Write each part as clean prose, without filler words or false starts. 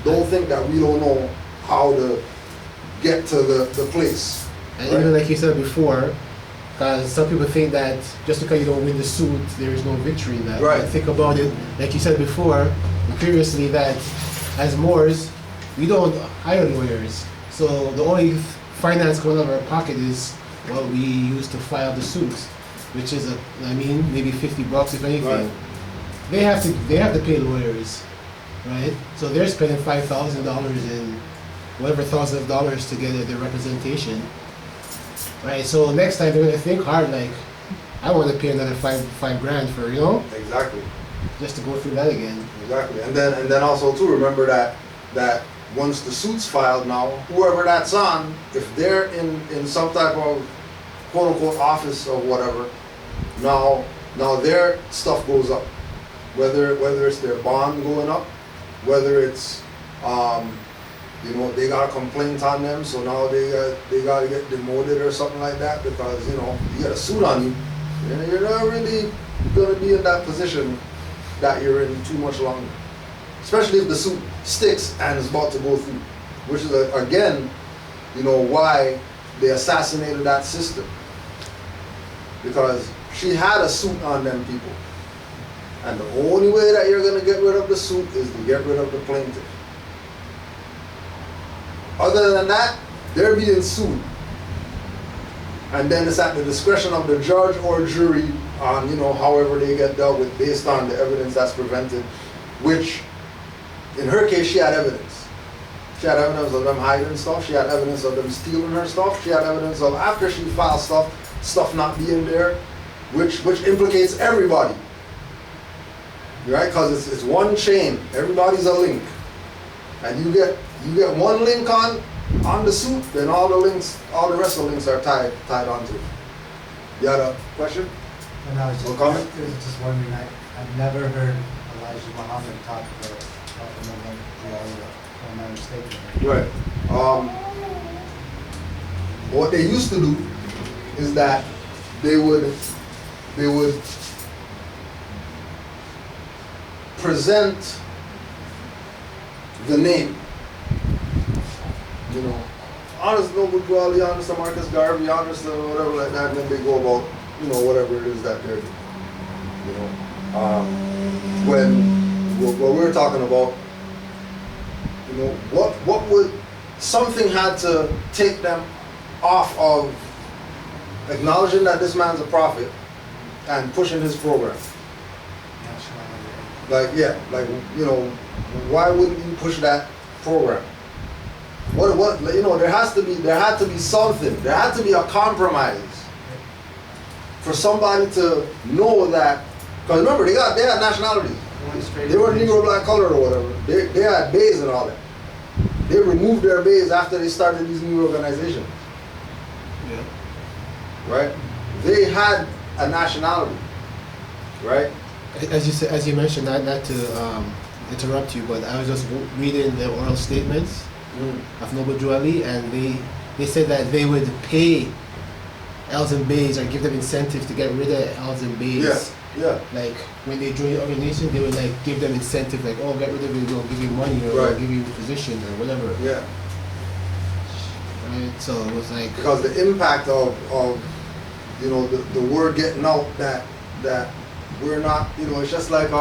Don't think that we don't know how to get to the place. And even like you said before, because some people think that just because you don't win the suit, there is no victory in that. Right. But think about it, like you said before, previously, that as Moors, we don't hire lawyers. So the only finance going out of our pocket is what we use to file the suits, which is maybe $50 if anything. Right. They have to pay lawyers, right? So they're spending $5,000 and whatever thousands of dollars to get their representation, right? So next time they're gonna think hard, like, I want to pay another five grand for, Exactly. just to go through that again. Exactly. And then also too, remember that once the suit's filed now, whoever that's on, if they're in some type of quote unquote office or whatever, now their stuff goes up. Whether it's their bond going up, whether it's they got a complaint on them, so now they gotta get demoted or something like that because you got a suit on you, and you're not really gonna be in that position that you're in too much longer. Especially if the suit sticks and is about to go through, which is again, why they assassinated that sister, because she had a suit on them people. And the only way that you're going to get rid of the suit is to get rid of the plaintiff. Other than that, they're being sued. And then it's at the discretion of the judge or jury on, however they get dealt with based on the evidence that's presented, which, in her case, she had evidence. She had evidence of them hiding stuff. She had evidence of them stealing her stuff. She had evidence of, after she filed stuff not being there, which implicates everybody. Right? Because it's one chain. Everybody's a link. And you get one link on the suit, then all the rest of the links are tied onto it. You had a question? No, I was comment? just wondering, I've never heard Elijah Muhammad talk about the movement, if I'm not mistaken. Right. What they used to do is that they would present the name, honest Noble Dwelly, honest Marcus Garvey, honest whatever like that, and then they go about, whatever it is that they're doing. When what we're talking about, what would something had to take them off of acknowledging that this man's a prophet and pushing his program. Why wouldn't you push that program? There had to be something. There had to be a compromise for somebody to know that. Because remember, they had nationalities. They weren't Negro, black, colored, or whatever. They had bays and all that. They removed their bays after they started these new organizations. Yeah. Right? They had a nationality. Right? As you mentioned, not to interrupt you, but I was just reading the oral statements of Noble Dwelly, and they said that they would pay L's and Bays or give them incentive to get rid of L's and Bays. Yeah. Like when they join the organization, they would give them incentive, like, oh, get rid of it, we'll give you money or we'll give you a position or whatever. Yeah. Right. So it was like because the impact of the word getting out that we're not, it's just like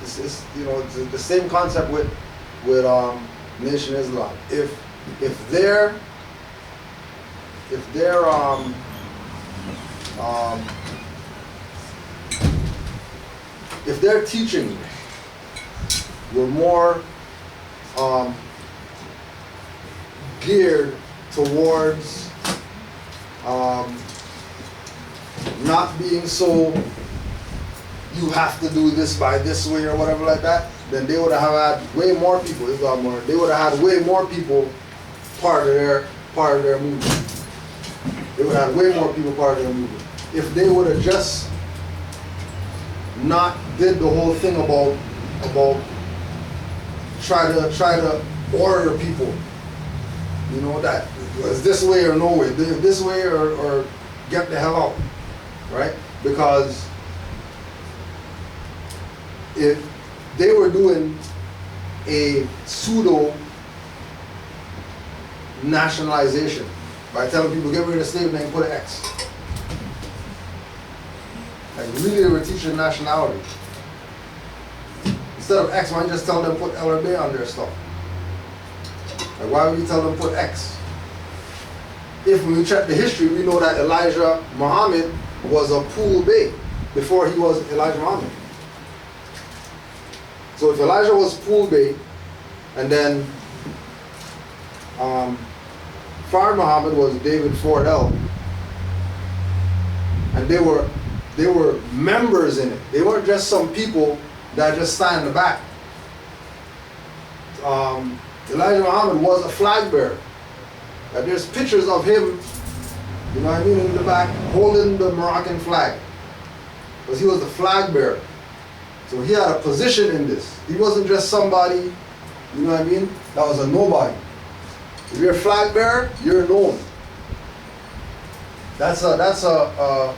it's the same concept with Nation Islam. If they're teaching were more geared towards not being so, you have to do this by this way or whatever like that, then they would have had way more people. They would have had way more people part of their movement. They would have had way more people part of their movement. If they would have just not did the whole thing about try to order people, that it's this way or no way, this way or get the hell out, right? Because if they were doing a pseudo nationalization by telling people get rid of slavery and put an X. Like really they were teaching nationality. Instead of X, why don't you just tell them put L or B on their stuff? Like why would you tell them put X? If we check the history, we know that Elijah Muhammad was a pool bay before he was Elijah Muhammad. So if Elijah was pool bay, and then Fard Muhammad was David Ford L, and they were members in it. They weren't just some people that just stand in the back. Elijah Muhammad was a flag bearer. There's pictures of him, you know what I mean, in the back, holding the Moroccan flag. Because he was the flag bearer. So he had a position in this. He wasn't just somebody, you know what I mean, that was a nobody. If you're a flag bearer, you're known. That's a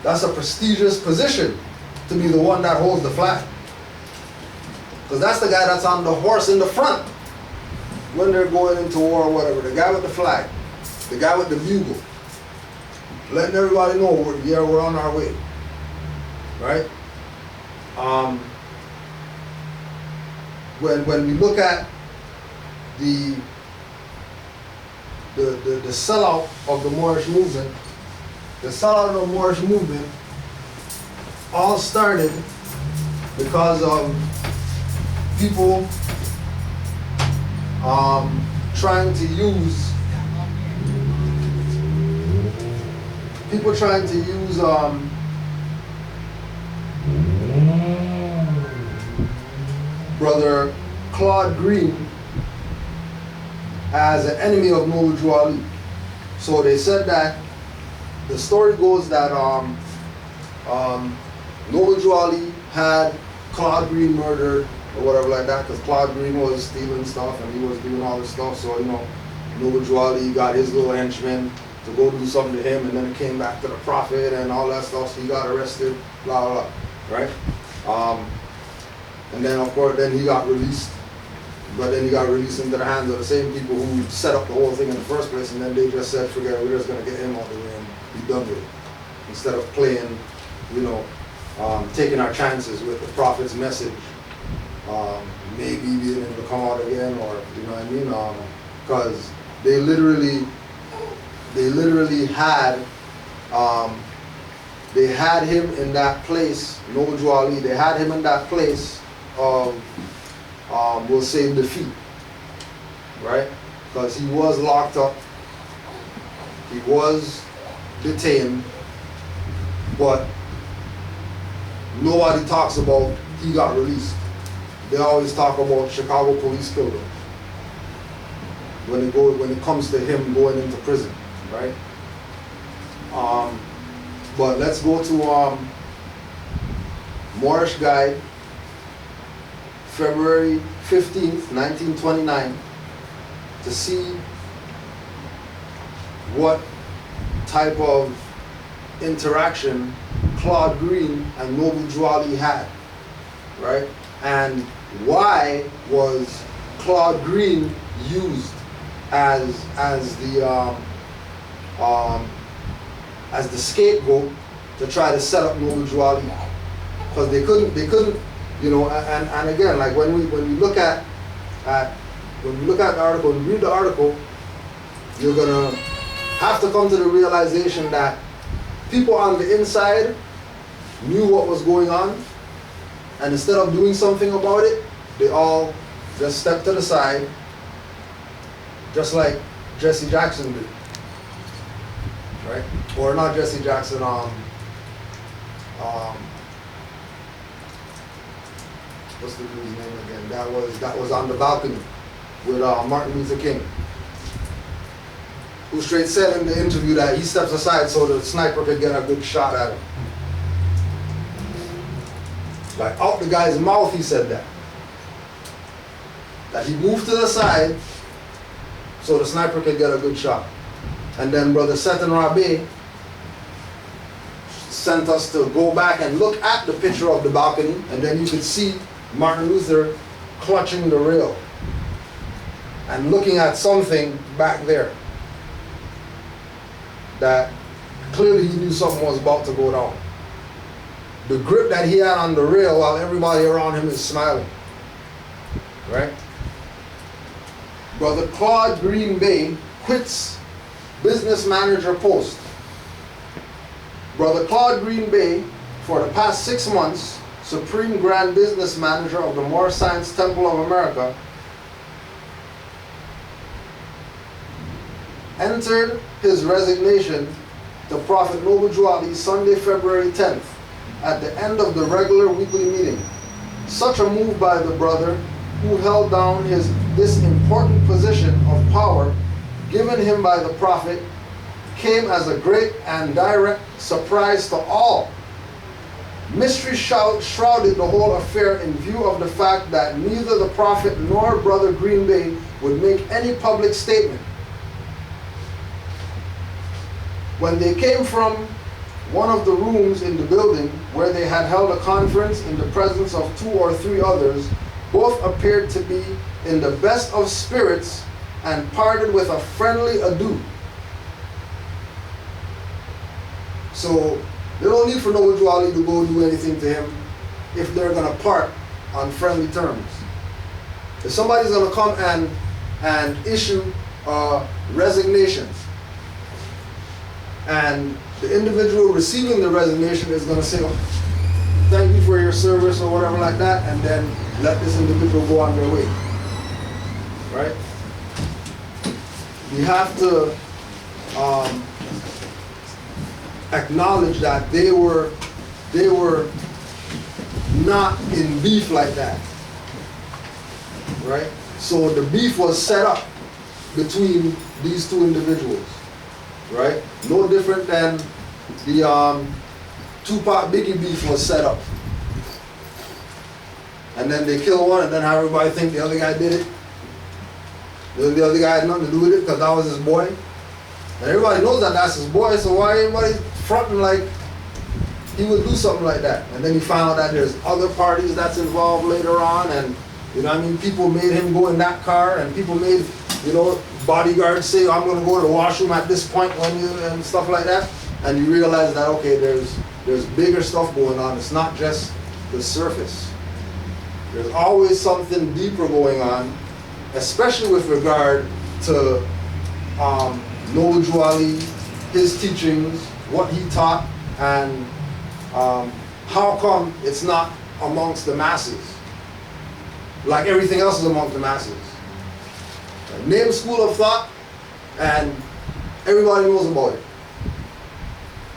prestigious position to be the one that holds the flag. Because that's the guy that's on the horse in the front when they're going into war or whatever. The guy with the flag, the guy with the bugle, letting everybody know we're on our way, right? When we look at the sellout of the Moorish movement, the sellout of the Moorish movement all started because of people trying to use Brother Claude Green as an enemy of Noble Drew Ali. So they said that the story goes that Noble Drew Ali had Claude Green murdered or whatever like that, because Claude Green was stealing stuff and he was doing all this stuff. So, you know, Noble Drew Ali got his little henchmen to go do something to him, and then it came back to the Prophet and all that stuff, so he got arrested, blah, blah, blah, right? And then, of course, then he got released. But then he got released into the hands of the same people who set up the whole thing in the first place, and then they just said, forget it, we're just going to get him out of the way and be done with it. Instead of playing, you know, taking our chances with the Prophet's message, maybe being able to come out again, or, you know what I mean? Because they literally had him in that place, Noble Drew Ali, they had him in that place of, we'll say, defeat, right? Because he was locked up, he was detained, but nobody talks about he got released. They always talk about Chicago police killed him when it comes to him going into prison, right? But let's go to Moorish Guide, February 15th, 1929, to see what type of interaction Claude Green and Noble Drew Ali had, right? And why was Claude Green used as the scapegoat to try to set up Noble Drew Ali? Because they couldn't, you know. And again, like when we look at the article and read the article, you're gonna have to come to the realization that people on the inside knew what was going on, and instead of doing something about it, they all just stepped to the side, just like Jesse Jackson did, right? Or not Jesse Jackson, what's the dude's name again? That was on the balcony with Martin Luther King, who straight said in the interview that he steps aside so the sniper could get a good shot at him. Like out the guy's mouth, he said that. That he moved to the side so the sniper could get a good shot. And then Brother Seton Rabe sent us to go back and look at the picture of the balcony, and then you could see Martin Luther clutching the rail. and looking at something back there that clearly he knew something was about to go down. The grip that he had on the rail while everybody around him is smiling. Right? Brother Claude Green Bay quits business manager post. Brother Claude Green Bay, for the past 6 months, Supreme Grand Business Manager of the Moor Science Temple of America, entered his resignation to Prophet Noble Drew Ali Sunday, February 10th, at the end of the regular weekly meeting. Such a move by the brother, who held down this important position of power given him by the Prophet, came as a great and direct surprise to all. Mystery shrouded the whole affair in view of the fact that neither the Prophet nor Brother Green Bay would make any public statement. When they came from one of the rooms in the building where they had held a conference in the presence of 2 or 3 others, both appeared to be in the best of spirits and parted with a friendly adieu. So they don't need for Noble Drew Ali to go do anything to him if they're going to part on friendly terms. If somebody's going to come and issue resignations, and the individual receiving the resignation is going to say, oh, thank you for your service or whatever like that, and then let this individual go on their way. Right? We have to acknowledge that they were not in beef like that. Right? So the beef was set up between these 2 individuals. Right? No different than the Tupac Biggie beef was set up. And then they kill one and then have everybody think the other guy did it. The other guy had nothing to do with it because that was his boy. And everybody knows that that's his boy, so why everybody fronting like he would do something like that? And then you find out that there's other parties that's involved later on, and you know what I mean, people made him go in that car, and people made, you know, bodyguards say, I'm going to go to the washroom at this point when you, and stuff like that. And you realize that, okay, there's bigger stuff going on. It's not just the surface. There's always something deeper going on, especially with regard to Noble Drew Ali, his teachings, what he taught, and how come it's not amongst the masses, like everything else is amongst the masses. Name a school of thought, and everybody knows about it.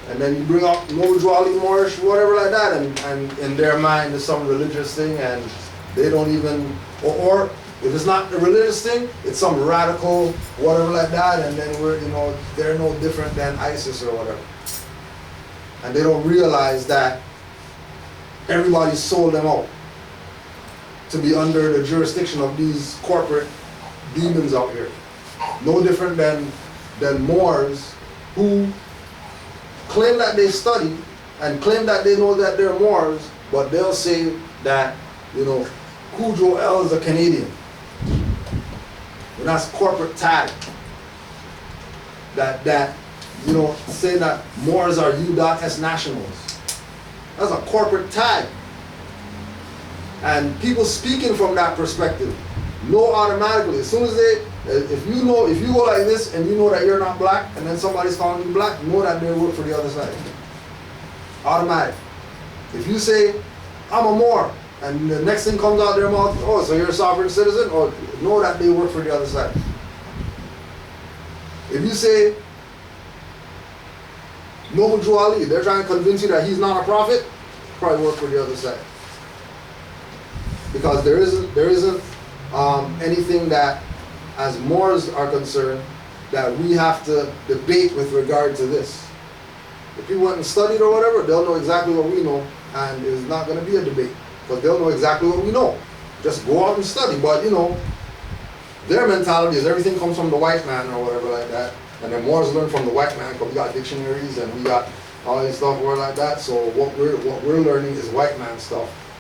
And then you bring up Noble Drew Ali Moorish, whatever like that, and in their mind it's some religious thing, and they don't even, or if it's not a religious thing, it's some radical whatever like that, and then we're, you know, they're no different than ISIS or whatever. And they don't realize that everybody sold them out to be under the jurisdiction of these corporate demons out here. No different than Moors who claim that they study and claim that they know that they're Moors, but they'll say that, you know, Cujo L is a Canadian. And that's corporate tag. That you know, say that Moors are U.S. nationals. That's a corporate tag. And people speaking from that perspective know automatically, as soon as they, if you go like this and you know that you're not black, and then somebody's calling you black, know that they work for the other side. Automatic. If you say, I'm a Moor, and the next thing comes out their mouth, oh, so you're a sovereign citizen? Or know that they work for the other side. If you say, Noble Drew Ali, they're trying to convince you that he's not a prophet, probably work for the other side. Because there isn't anything that, as Moors are concerned, that we have to debate with regard to this. If people went and studied or whatever, they'll know exactly what we know, and there's not going to be a debate, because they'll know exactly what we know. Just go out and study. But you know, their mentality is everything comes from the white man or whatever like that, and then Moors learn from the white man because we got dictionaries and we got all this stuff or like that. So what we're learning is white man stuff.